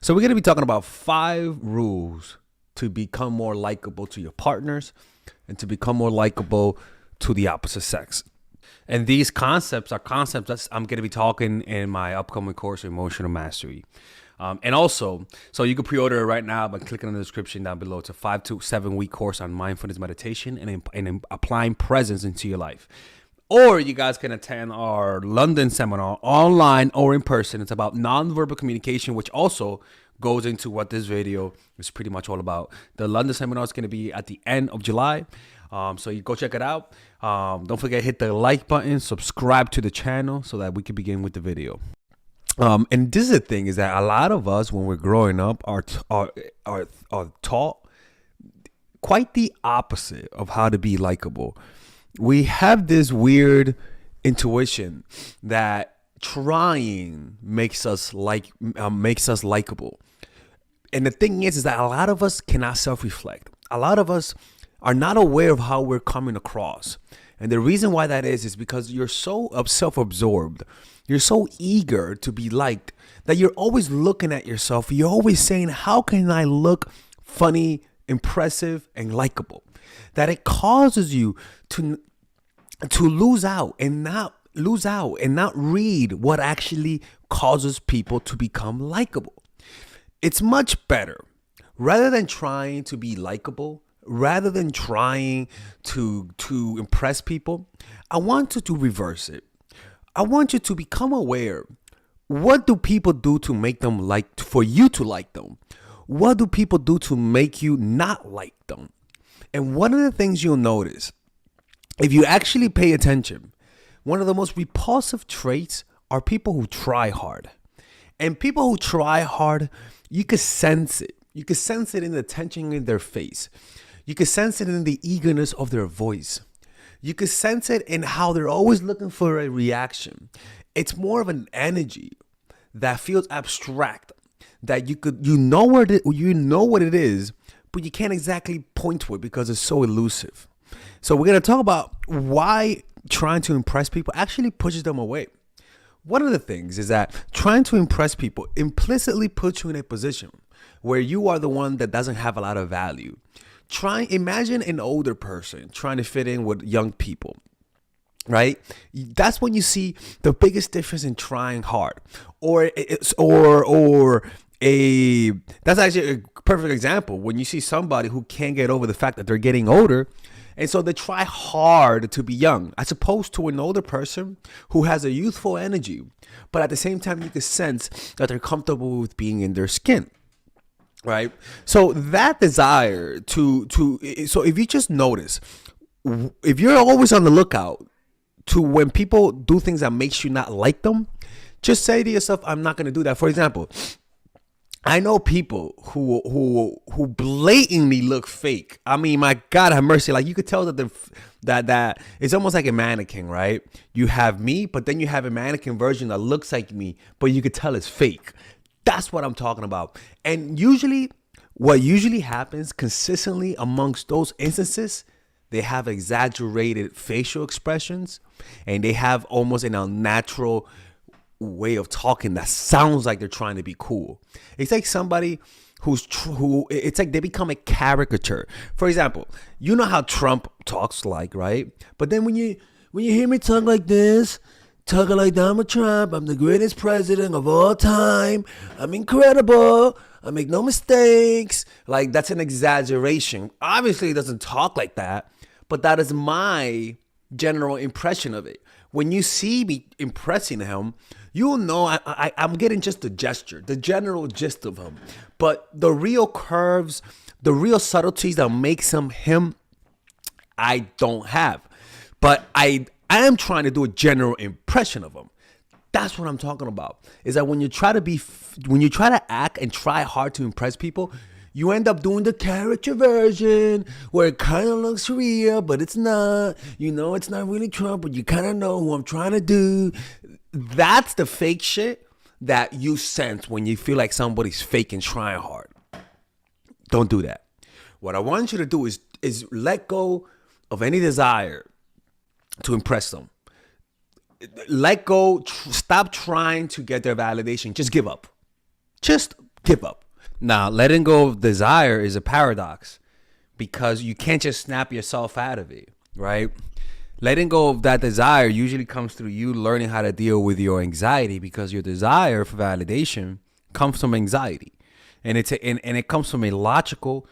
So we're going to be talking about 5 rules to become more likable to your partners and to become more likable to the opposite sex. And these concepts are concepts that I'm going to be talking in my upcoming course, Emotional Mastery. And also, so you can pre-order it right now by clicking on the description down below. It's a 5 to 7 week course on mindfulness meditation and applying presence into your life. Or you guys can attend our London seminar online or in person. It's about nonverbal communication, which also goes into what this video is pretty much all about. The London seminar is going to be at the end of July. So you go check it out. Don't forget, hit the like button, subscribe to the channel so that we can begin with the video. And this is the thing, is that a lot of us, when we're growing up, are taught quite the opposite of how to be likable. We have this weird intuition that trying makes us likable. And the thing is that a lot of us cannot self-reflect. A lot of us are not aware of how we're coming across. And the reason why that is because you're so self-absorbed. You're so eager to be liked that you're always looking at yourself. You're always saying, how can I look funny, impressive, and likable? That it causes you to lose out and not read what actually causes people to become likable. It's much better, rather than trying to be likable, rather than trying to impress people, I want you to reverse it. I want you to become aware. What do people do to make them for you to like them? What do people do to make you not like them? And one of the things you'll notice, if you actually pay attention, one of the most repulsive traits are people who try hard. And people who try hard, you can sense it. You can sense it in the tension in their face. You can sense it in the eagerness of their voice. You can sense it in how they're always looking for a reaction. It's more of an energy that feels abstract, that you know what it is, but you can't exactly point to it because it's so elusive. So we're going to talk about why trying to impress people actually pushes them away. One of the things is that trying to impress people implicitly puts you in a position where you are the one that doesn't have a lot of value. Imagine an older person trying to fit in with young people, right? That's when you see the biggest difference in trying hard. That's actually a perfect example when you see somebody who can't get over the fact that they're getting older, and so they try hard to be young, as opposed to an older person who has a youthful energy, but at the same time you can sense that they're comfortable with being in their skin. Right. So that desire so if you just notice, if you're always on the lookout to when people do things that makes you not like them, just say to yourself, I'm not going to do that. For example, I know people who blatantly look fake. I mean, my God have mercy. Like, you could tell that it's almost like a mannequin, right? You have me, but then you have a mannequin version that looks like me, but you could tell it's fake. That's what I'm talking about. And what usually happens consistently amongst those instances, they have exaggerated facial expressions and they have almost an unnatural way of talking that sounds like they're trying to be cool. It's like somebody it's like they become a caricature. For example, you know how Trump talks like, right? But then when you hear me talk like this, talking like Donald Trump, I'm the greatest president of all time, I'm incredible, I make no mistakes. Like, that's an exaggeration. Obviously, he doesn't talk like that, but that is my general impression of it. When you see me impressing him, you'll know I'm getting just the gesture, the general gist of him. But the real curves, the real subtleties that makes him, I don't have. But I am trying to do a general impression of him. That's what I'm talking about. Is that when you try to act and try hard to impress people, you end up doing the character version where it kind of looks real, but it's not. You know, it's not really Trump, but you kind of know who I'm trying to do. That's the fake shit that you sense when you feel like somebody's fake and trying hard. Don't do that. What I want you to do is let go of any desire to impress them. Let go. Stop trying to get their validation. Just give up. Just give up. Now, letting go of desire is a paradox because you can't just snap yourself out of it, right? Letting go of that desire usually comes through you learning how to deal with your anxiety, because your desire for validation comes from anxiety, and it comes from a logical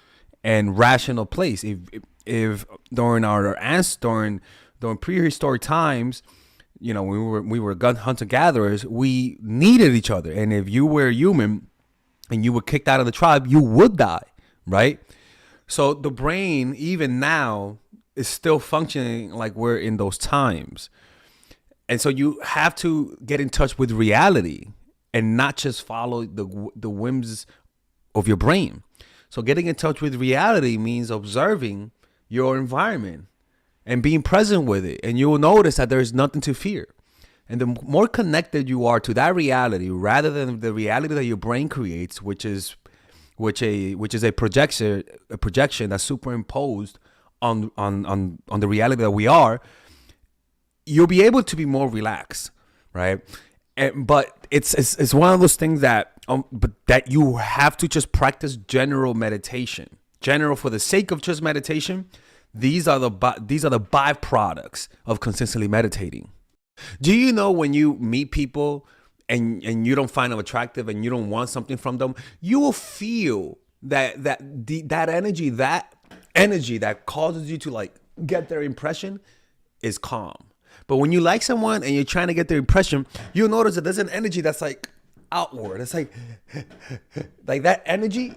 and rational place. If during our ancestors, during prehistoric times, you know, we were gun hunter gatherers, we needed each other, and if you were human and you were kicked out of the tribe, you would die, right? So the brain, even now, is still functioning like we're in those times. And so you have to get in touch with reality and not just follow the whims of your brain. So getting in touch with reality means observing your environment and being present with it. And you will notice that there's nothing to fear. And the more connected you are to that reality, rather than the reality that your brain creates, which is a projection that's superimposed on the reality that we are, you'll be able to be more relaxed, right? But it's one of those things that you have to just practice general meditation. General for the sake of just meditation. These are the byproducts of consistently meditating. Do you know when you meet people and you don't find them attractive and you don't want something from them, you will feel that energy that causes you to like get their impression is calm. But when you like someone and you're trying to get their impression, you'll notice that there's an energy that's like outward. It's like that energy.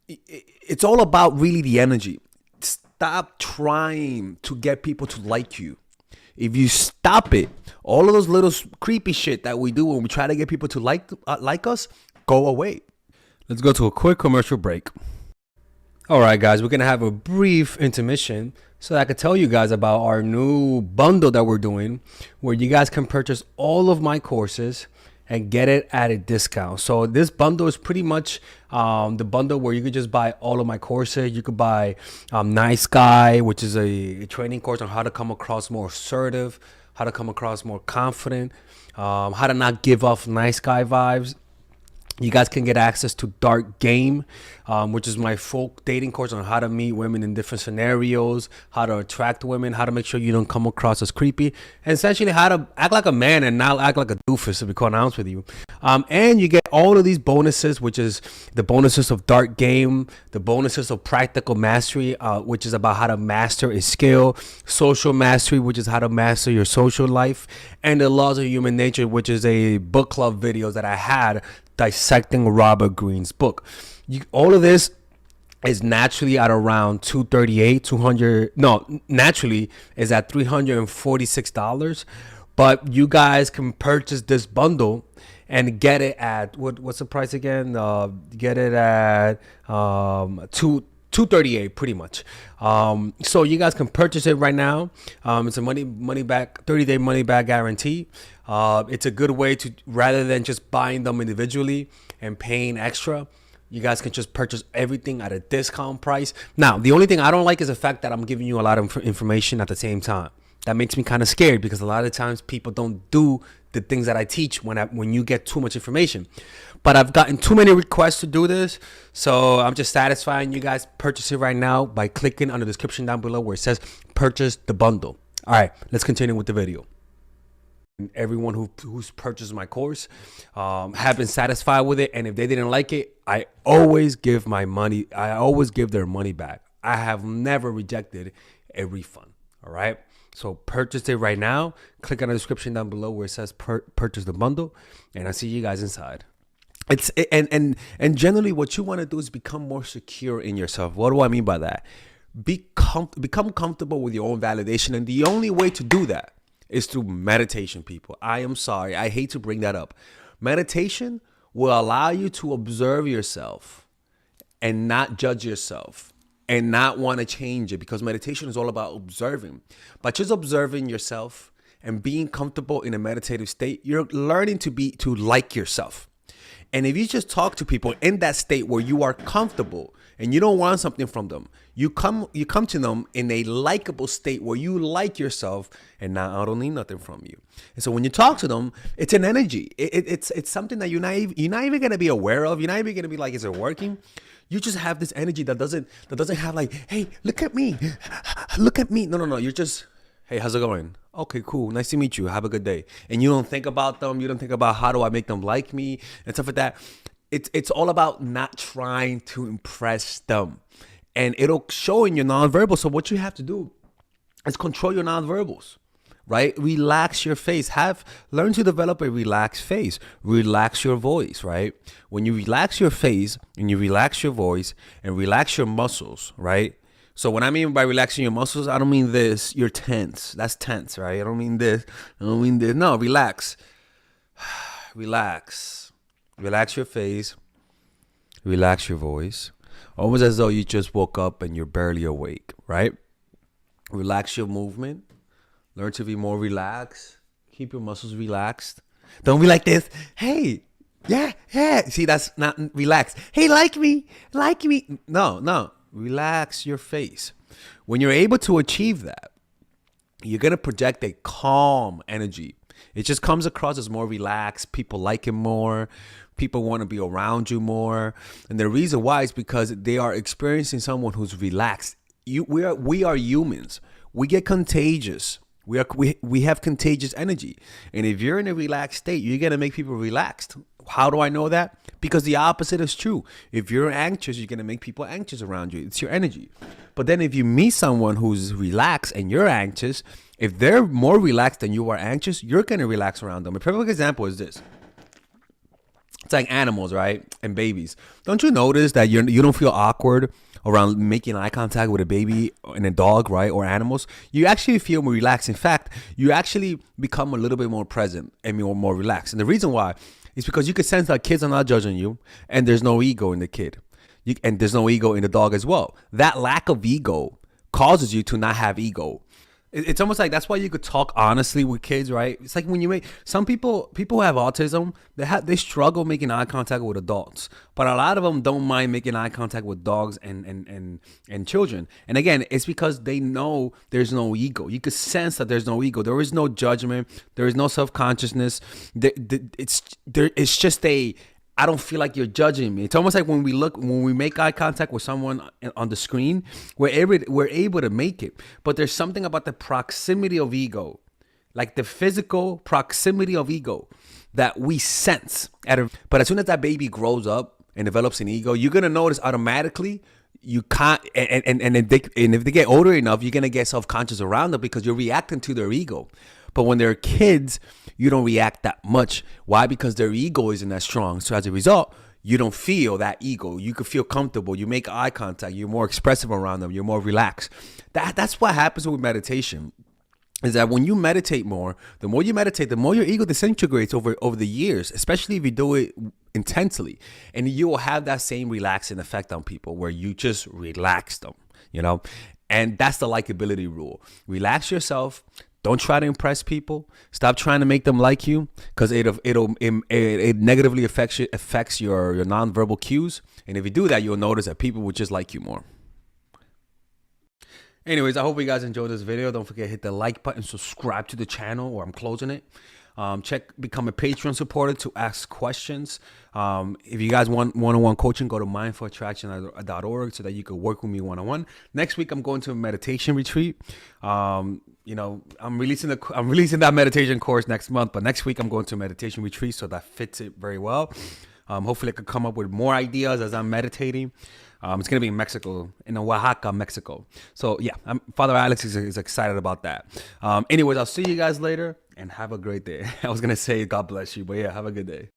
It's all about really the energy. Stop trying to get people to like you. If you stop it, all of those little creepy shit that we do when we try to get people to like us, go away. Let's go to a quick commercial break. All right, guys, we're going to have a brief intermission so that I could tell you guys about our new bundle that we're doing, where you guys can purchase all of my courses and get it at a discount. So this bundle is pretty much the bundle where you could just buy all of my courses. You could buy Nice Guy, which is a training course on how to come across more assertive, how to come across more confident, how to not give off nice guy vibes. You guys can get access to Dark Game, which is my full dating course on how to meet women in different scenarios, how to attract women, how to make sure you don't come across as creepy, and essentially how to act like a man and not act like a doofus, to be quite honest with you. And you get all of these bonuses, which is the bonuses of Dark Game, the bonuses of Practical Mastery, which is about how to master a skill, Social Mastery, which is how to master your social life, and the Laws of Human Nature, which is a book club videos that I had dissecting Robert Greene's book. All of this is naturally at around naturally is at $346, but you guys can purchase this bundle and get it at what's the price again? Get it at $238 pretty much. So you guys can purchase it right now. It's a money back 30-day money back guarantee. It's a good way to, rather than just buying them individually and paying extra, you guys can just purchase everything at a discount price. Now, the only thing I don't like is the fact that I'm giving you a lot of information at the same time. That makes me kind of scared, because a lot of times people don't do the things that I teach when you get too much information. But I've gotten too many requests to do this, so I'm just satisfying you guys. Purchase it right now by clicking on the description down below where it says purchase the bundle. All right, let's continue with the video. Everyone who's purchased my course have been satisfied with it, and if they didn't like it, I always give their money back. I have never rejected a refund. All right, so purchase it right now. Click on the description down below where it says purchase the bundle, and I'll see you guys inside. And generally what you want to do is become more secure in yourself. What do I mean by that? Become comfortable with your own validation, and the only way to do that is through meditation, people. I am sorry, I hate to bring that up. Meditation will allow you to observe yourself and not judge yourself and not want to change it, because meditation is all about observing. By just observing yourself and being comfortable in a meditative state, you're learning to like yourself. And if you just talk to people in that state where you are comfortable and you don't want something from them, you come to them in a likable state where you like yourself and now I don't need nothing from you. And so when you talk to them, it's an energy. It's something that you're not even gonna be aware of. You're not even gonna be like, is it working? You just have this energy that doesn't have like, hey, look at me, look at me. No. You're just, hey, how's it going? Okay, cool. Nice to meet you. Have a good day. And you don't think about them. You don't think about how do I make them like me and stuff like that. It's all about not trying to impress them. And it'll show in your nonverbal. So what you have to do is control your nonverbals, right? Relax your face. Learn to develop a relaxed face. Relax your voice, right? When you relax your face and you relax your voice and relax your muscles, right? So when I mean by relaxing your muscles, I don't mean this. You're tense. That's tense, right? I don't mean this. I don't mean this. No, relax. Relax. Relax your face. Relax your voice. Almost as though you just woke up and you're barely awake, right? Relax your movement. Learn to be more relaxed. Keep your muscles relaxed. Don't be like this. Hey, yeah. See, that's not relaxed. Hey, like me. No. Relax your face. When you're able to achieve that, you're going to project a calm energy. It just comes across as more relaxed. People like it more. People want to be around you more. And the reason why is because they are experiencing someone who's relaxed. We are humans. We get contagious. We have contagious energy. And if you're in a relaxed state, you're going to make people relaxed. How do I know that? Because the opposite is true. If you're anxious, you're going to make people anxious around you. It's your energy. But then if you meet someone who's relaxed and you're anxious, if they're more relaxed than you are anxious, you're going to relax around them. A perfect example is this. It's like animals, right? And babies. Don't you notice that you don't feel awkward around making eye contact with a baby and a dog, right? Or animals? You actually feel more relaxed. In fact, you actually become a little bit more present and more relaxed. And the reason why is because you can sense that kids are not judging you and there's no ego in the kid. And there's no ego in the dog as well. That lack of ego causes you to not have ego. It's almost like that's why you could talk honestly with kids, right? It's like when you make some people who have autism, they struggle making eye contact with adults, but a lot of them don't mind making eye contact with dogs and children. And again, it's because they know there's no ego. You could sense that there's no ego. There is no judgment. There is no self-consciousness. It's just I don't feel like you're judging me. It's almost like when we make eye contact with someone on the screen, we're able to make it. But there's something about the proximity of ego, like the physical proximity of ego that we sense. But as soon as that baby grows up and develops an ego, you're going to notice automatically you can't, and if they get older enough, you're going to get self-conscious around them because you're reacting to their ego. But when they're kids, you don't react that much. Why? Because their ego isn't as strong. So as a result, you don't feel that ego. You can feel comfortable. You make eye contact. You're more expressive around them. You're more relaxed. That's what happens with meditation. Is that when you meditate more, the more you meditate, the more your ego disintegrates over the years, especially if you do it intensely. And you will have that same relaxing effect on people where you just relax them, And that's the likability rule. Relax yourself. Don't try to impress people. Stop trying to make them like you because it negatively affects your nonverbal cues. And if you do that, you'll notice that people will just like you more. Anyways, I hope you guys enjoyed this video. Don't forget to hit the like button, subscribe to the channel, or I'm closing it. Become a Patreon supporter to ask questions. If you guys want one-on-one coaching, go to mindfulattraction.org so that you can work with me one-on-one. Next week, I'm going to a meditation retreat. I'm releasing that meditation course next month, but next week I'm going to a meditation retreat, so that fits it very well. Hopefully I could come up with more ideas as I'm meditating. It's going to be in Mexico, in Oaxaca, Mexico. So yeah, Father Alex is excited about that. Anyways, I'll see you guys later and have a great day. I was going to say God bless you, but yeah, have a good day.